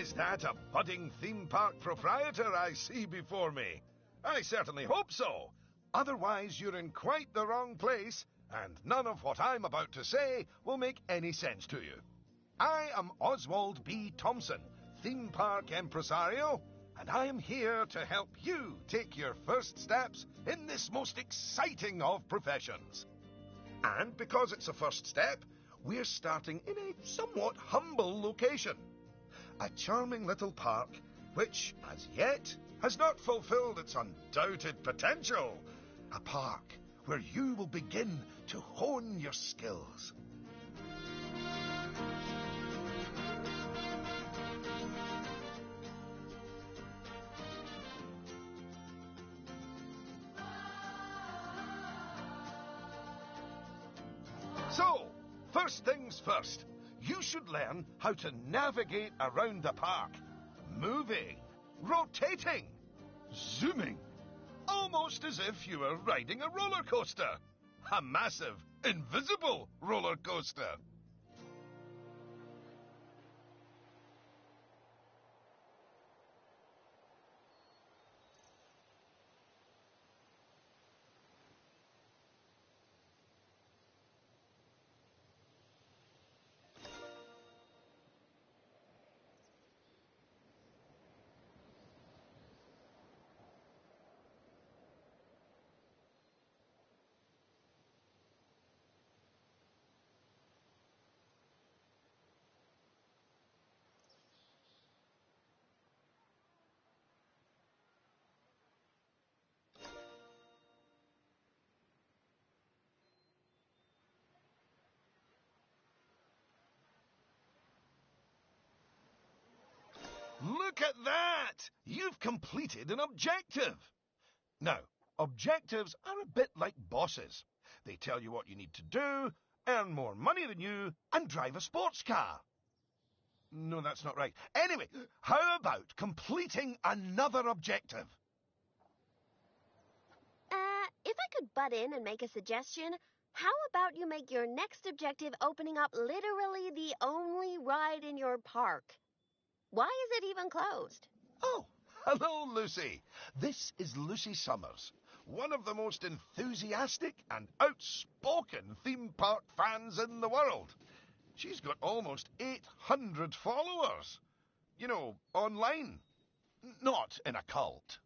Is that a budding theme park proprietor I see before me? I certainly hope so. Otherwise, you're in quite the wrong place, and none of what I'm about to say will make any sense to you. I am Oswald B. Thompson, theme park impresario, and I am here to help you take your first steps in this most exciting of professions. And because it's a first step, we're starting in a somewhat humble location. A charming little park which, as yet, has not fulfilled its undoubted potential. A park where you will begin to hone your skills. So, first things first, you should learn how to navigate around the park. Moving, rotating, zooming, almost as if you were riding a roller coaster. A massive, invisible roller coaster. Look at that! You've completed an objective. Now, objectives are a bit like bosses. They tell you what you need to do, earn more money than you, and drive a sports car. No, that's not right. Anyway, how about completing another objective? If I could butt in and make a suggestion, how about you make your next objective opening up literally the only ride in your park? Why is it even closed? Oh, hello, Lucy. This is Lucy Summers, one of the most enthusiastic and outspoken theme park fans in the world. She's got almost 800 followers. You know, online. Not in a cult.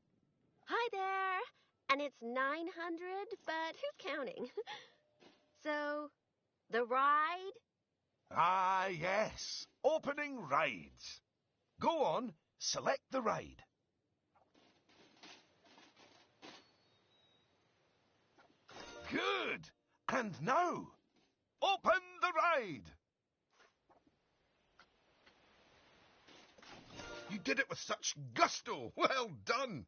Hi there. And it's 900, but who's counting? So, the ride? Ah, yes. Opening rides. Go on, select the ride. Good. And now, open the ride. You did it with such gusto. Well done.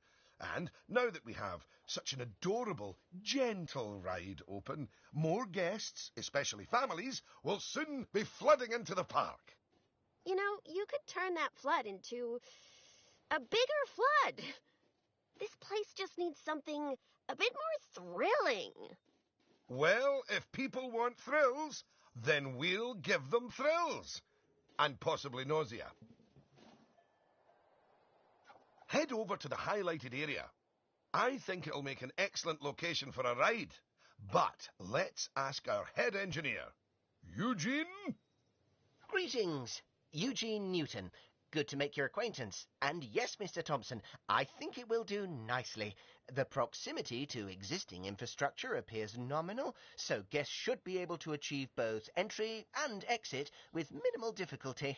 And now that we have such an adorable, gentle ride open, more guests, especially families, will soon be flooding into the park. You know, you could turn that flood into a bigger flood. This place just needs something a bit more thrilling. Well, if people want thrills, then we'll give them thrills. And possibly nausea. Head over to the highlighted area. I think it'll make an excellent location for a ride. But let's ask our head engineer. Eugene? Greetings, Eugene Newton. Good to make your acquaintance. And yes, Mr. Thompson, I think it will do nicely. The proximity to existing infrastructure appears nominal, so guests should be able to achieve both entry and exit with minimal difficulty.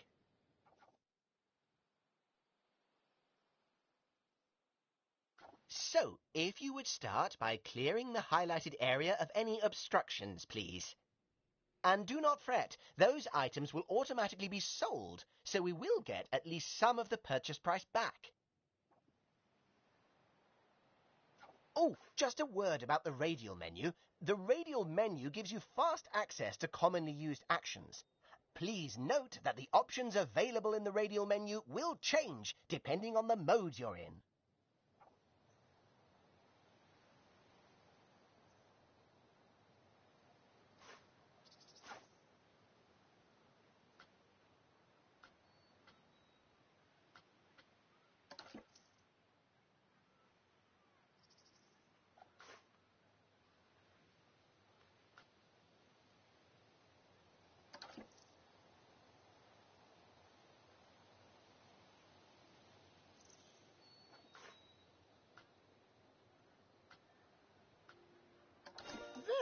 So, if you would start by clearing the highlighted area of any obstructions, please. And do not fret, those items will automatically be sold, so we will get at least some of the purchase price back. Oh, just a word about the radial menu. The radial menu gives you fast access to commonly used actions. Please note that the options available in the radial menu will change depending on the mode you're in.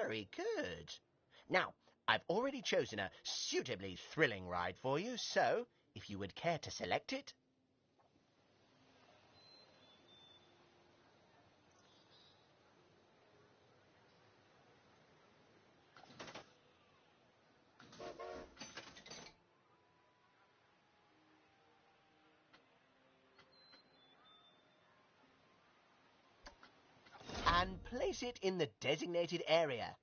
Very good. Now, I've already chosen a suitably thrilling ride for you, so if you would care to select it. And place it in the designated area.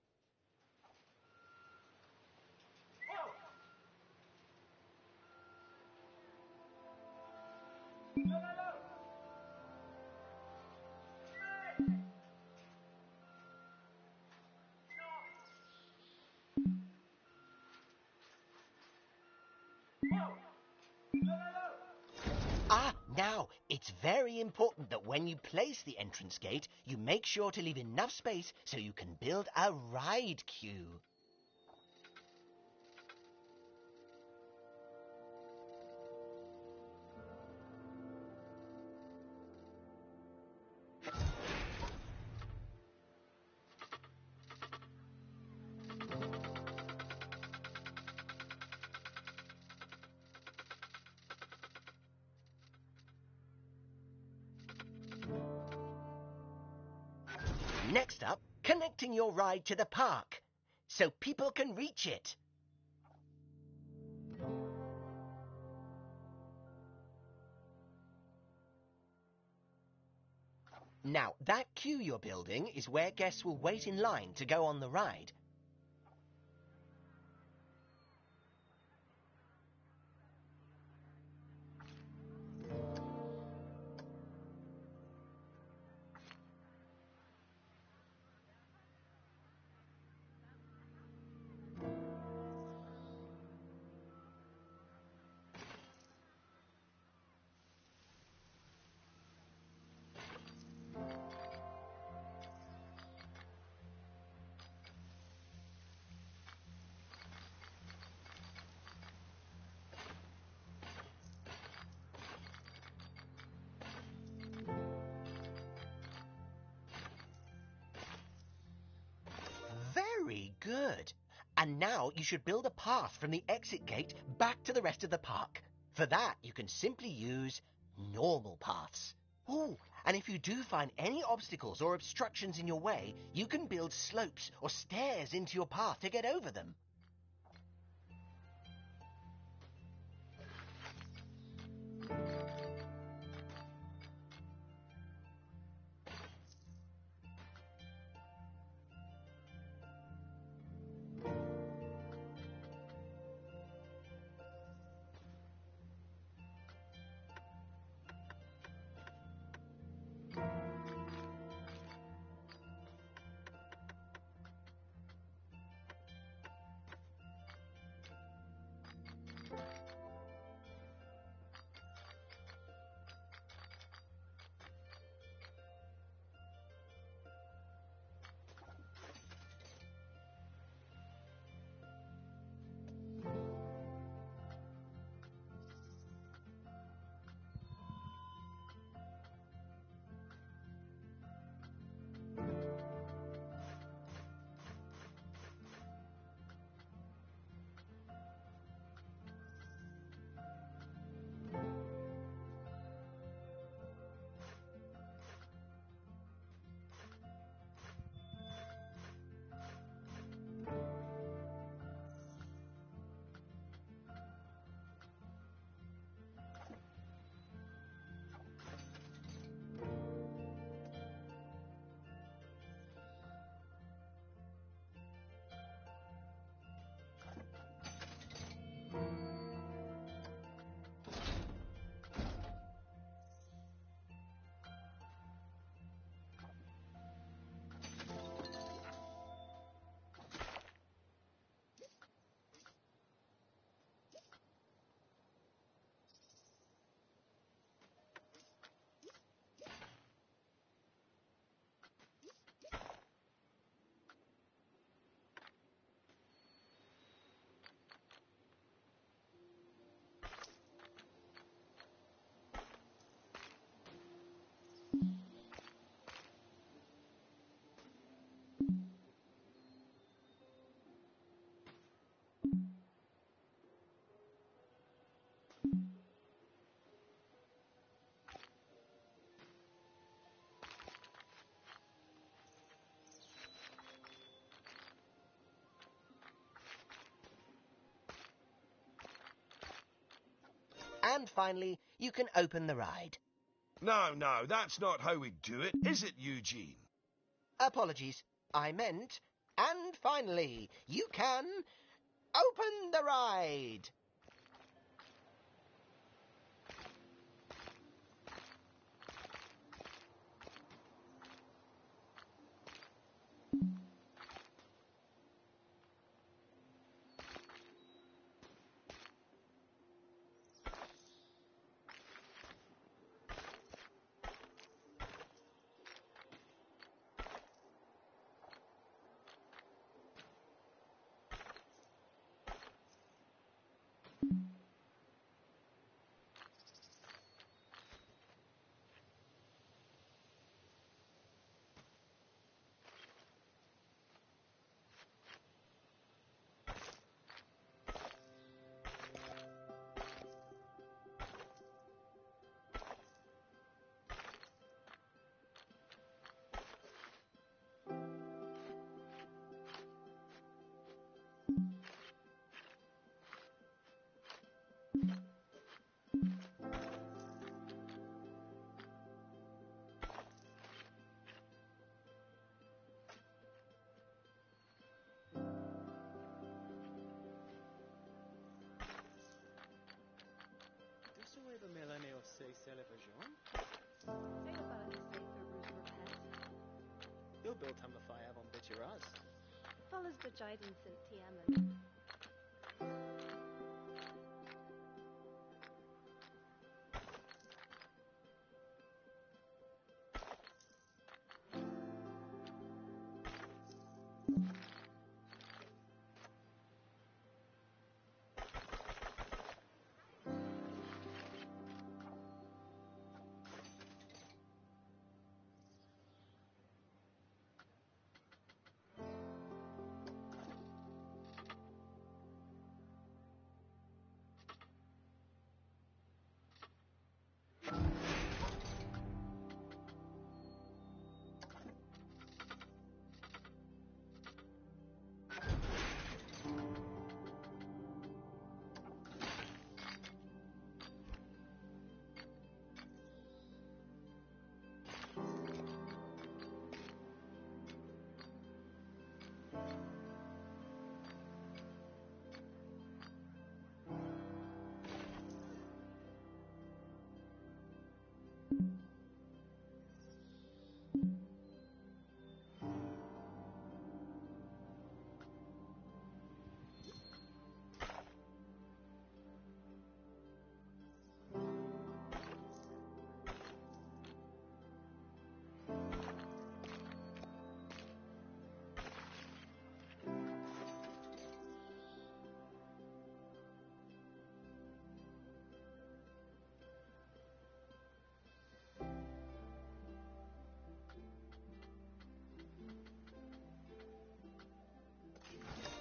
Now, it's very important that when you place the entrance gate, you make sure to leave enough space so you can build a ride queue. Next up, connecting your ride to the park, so people can reach it. Now, that queue you're building is where guests will wait in line to go on the ride. Very good. And now you should build a path from the exit gate back to the rest of the park. For that, you can simply use normal paths. Ooh, and if you do find any obstacles or obstructions in your way, you can build slopes or stairs into your path to get over them. and finally, you can open the ride. No, that's not how we do it, is it, Eugene? Apologies, I meant, and finally, you can open the ride. You'll build him if I have on bit your ass. Follows bescheiden sind Themen.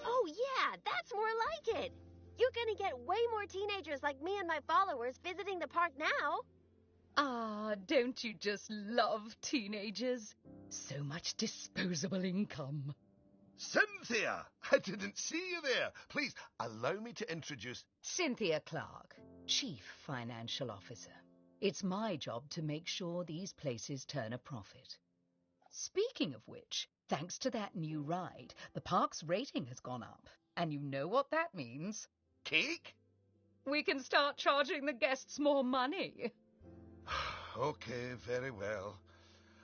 Oh, yeah, that's more like it. You're gonna get way more teenagers like me and my followers visiting the park now. Ah, don't you just love teenagers? So much disposable income. Cynthia! I didn't see you there. Please, allow me to introduce... Cynthia Clark, Chief Financial Officer. It's my job to make sure these places turn a profit. Speaking of which, thanks to that new ride, the park's rating has gone up. And you know what that means? Cake? We can start charging the guests more money. Okay, very well.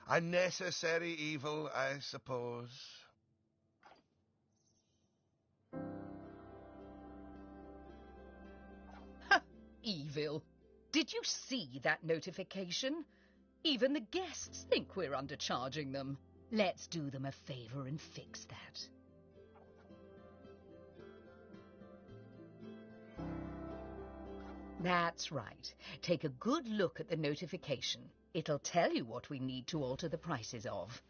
A necessary evil, I suppose. Evil. Did you see that notification? Even the guests think we're undercharging them. Let's do them a favor and fix that. That's right. Take a good look at the notification. It'll tell you what we need to alter the prices of.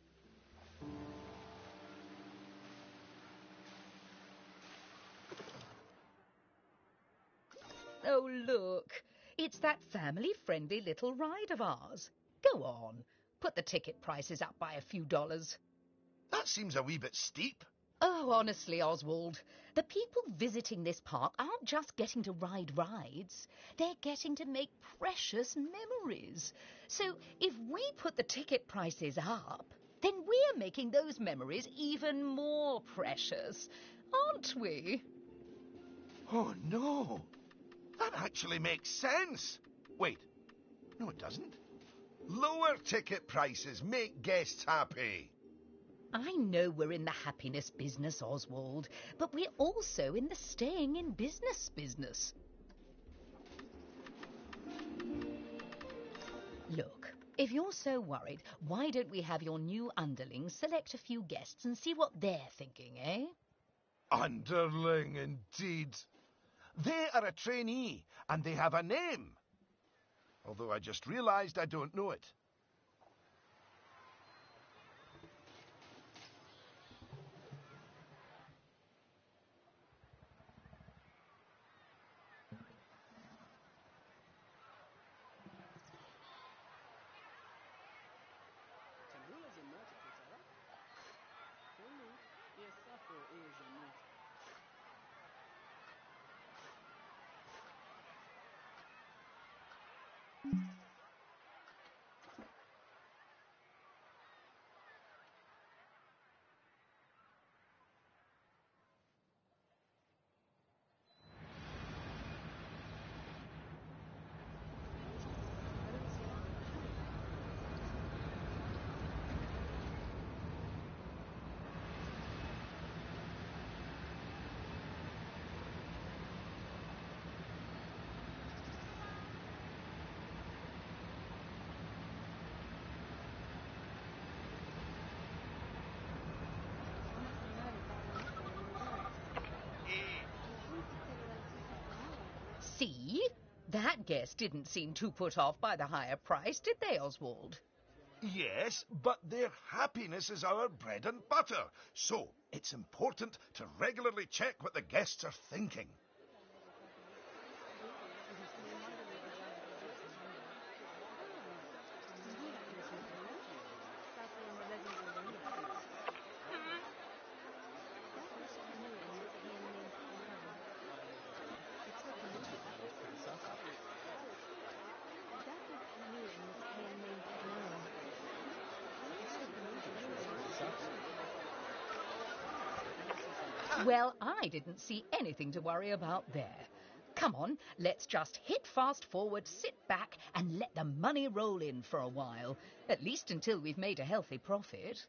Oh, look. It's that family-friendly little ride of ours. Go on. Put the ticket prices up by a few dollars. That seems a wee bit steep. Oh, honestly, Oswald, the people visiting this park aren't just getting to ride rides. They're getting to make precious memories. So if we put the ticket prices up, then we're making those memories even more precious, aren't we? Oh, no. That actually makes sense. Wait. No, it doesn't. Lower ticket prices make guests happy. I know we're in the happiness business, Oswald, but we're also in the staying in business. Look, if you're so worried, why don't we have your new underlings select a few guests and see what they're thinking, eh? Underling, indeed. They are a trainee, and they have a name. Although I just realized I don't know it. See? That guest didn't seem too put off by the higher price, did they, Oswald? Yes, but their happiness is our bread and butter. So it's important to regularly check what the guests are thinking. Well, I didn't see anything to worry about there. Come on, let's just hit fast forward, sit back, and let the money roll in for a while. At least until we've made a healthy profit.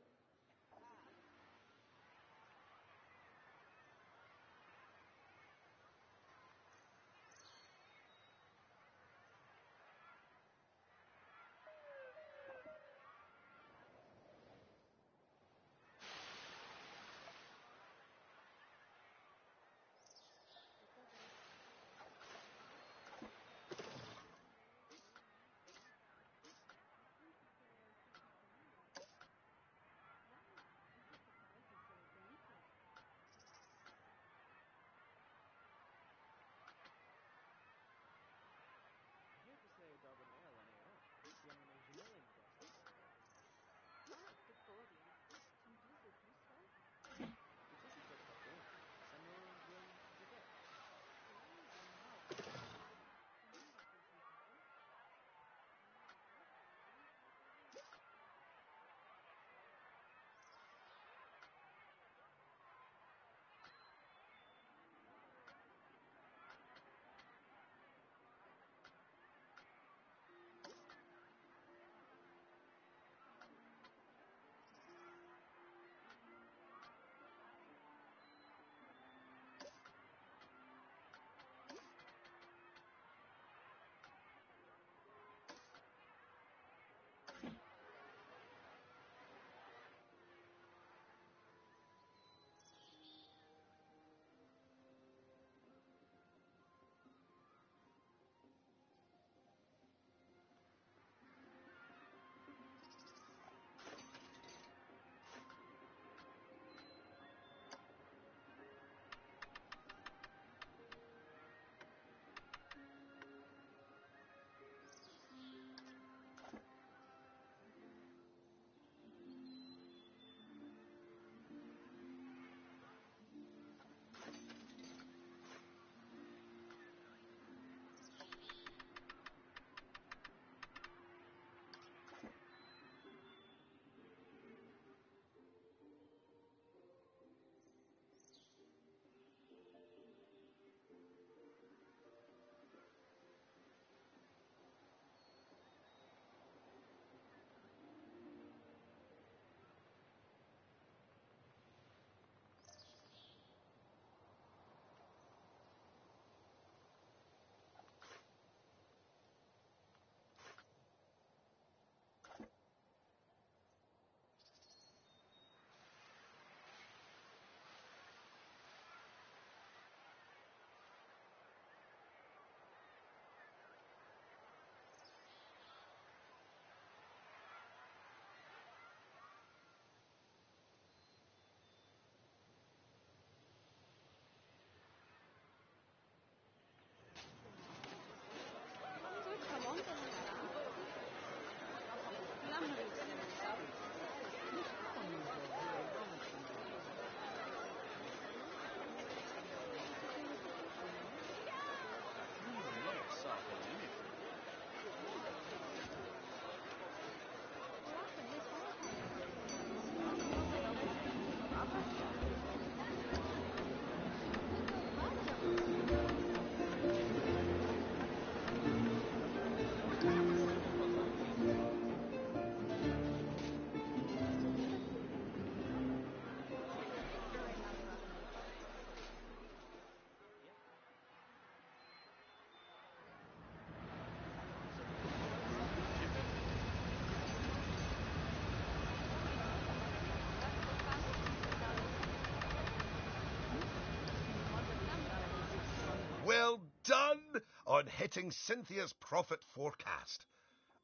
Well done on hitting Cynthia's profit forecast.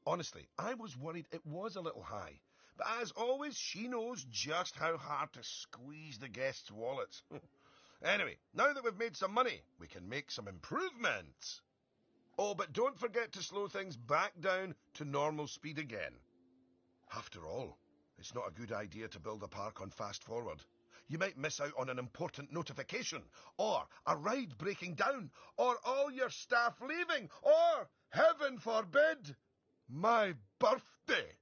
Honestly, I was worried it was a little high. But as always, she knows just how hard to squeeze the guests' wallets. Anyway, now that we've made some money, we can make some improvements. Oh, but don't forget to slow things back down to normal speed again. After all, it's not a good idea to build a park on fast forward. You might miss out on an important notification, or a ride breaking down, or all your staff leaving, or, heaven forbid, my birthday.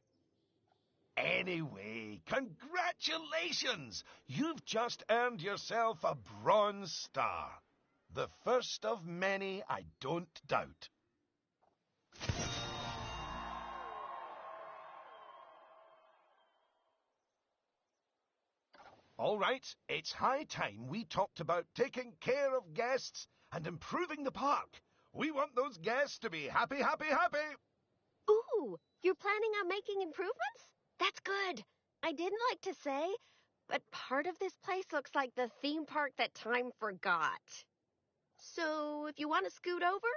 Anyway, congratulations! You've just earned yourself a bronze star. The first of many, I don't doubt. All right, it's high time we talked about taking care of guests and improving the park. We want those guests to be happy, happy, happy. Ooh, you're planning on making improvements? That's good. I didn't like to say, but part of this place looks like the theme park that time forgot. So, if you want to scoot over,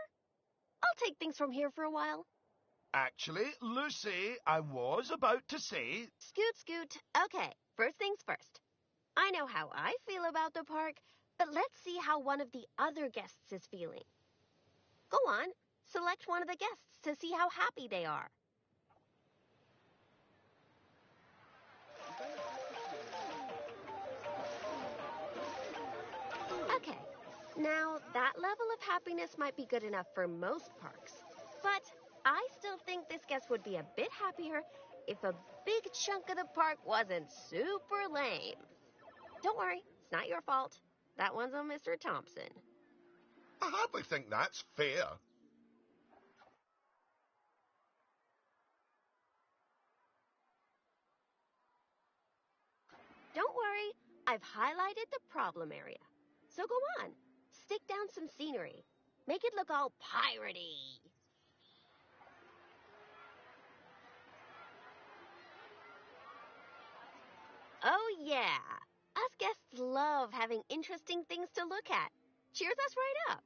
I'll take things from here for a while. Actually, Lucy, I was about to say... Scoot. Okay, first things first. I know how I feel about the park, but let's see how one of the other guests is feeling. Go on, select one of the guests to see how happy they are. Okay, now that level of happiness might be good enough for most parks, but I still think this guest would be a bit happier if a big chunk of the park wasn't super lame. Don't worry, it's not your fault. That one's on Mr. Thompson. I hardly think that's fair. Don't worry, I've highlighted the problem area. So go on, stick down some scenery. Make it look all piratey. Oh yeah, us guests love having interesting things to look at. Cheers us right up.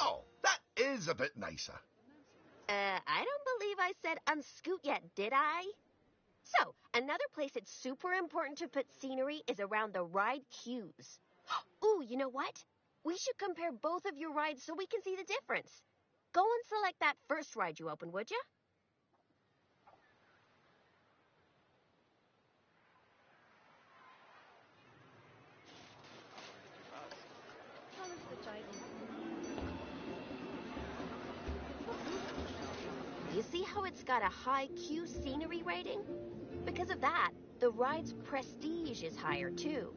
Oh, that is a bit nicer. I don't believe I said unscoot yet, did I? So, Another place it's super important to put scenery is around the ride queues. Ooh, you know what? We should compare both of your rides so we can see the difference. Go and select that first ride you opened, would you? Follows the guidance. You see how it's got a high Q scenery rating? Because of that, the ride's prestige is higher too.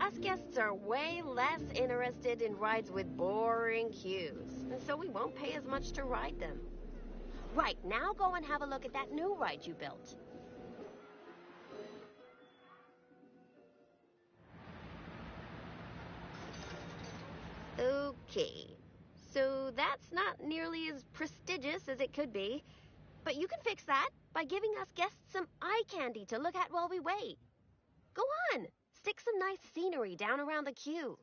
Us guests are way less interested in rides with boring queues, and so we won't pay as much to ride them. Right, now go and have a look at that new ride you built. Okay, so that's not nearly as prestigious as it could be, but you can fix that by giving us guests some eye candy to look at while we wait. Go on, stick some nice scenery down around the queue.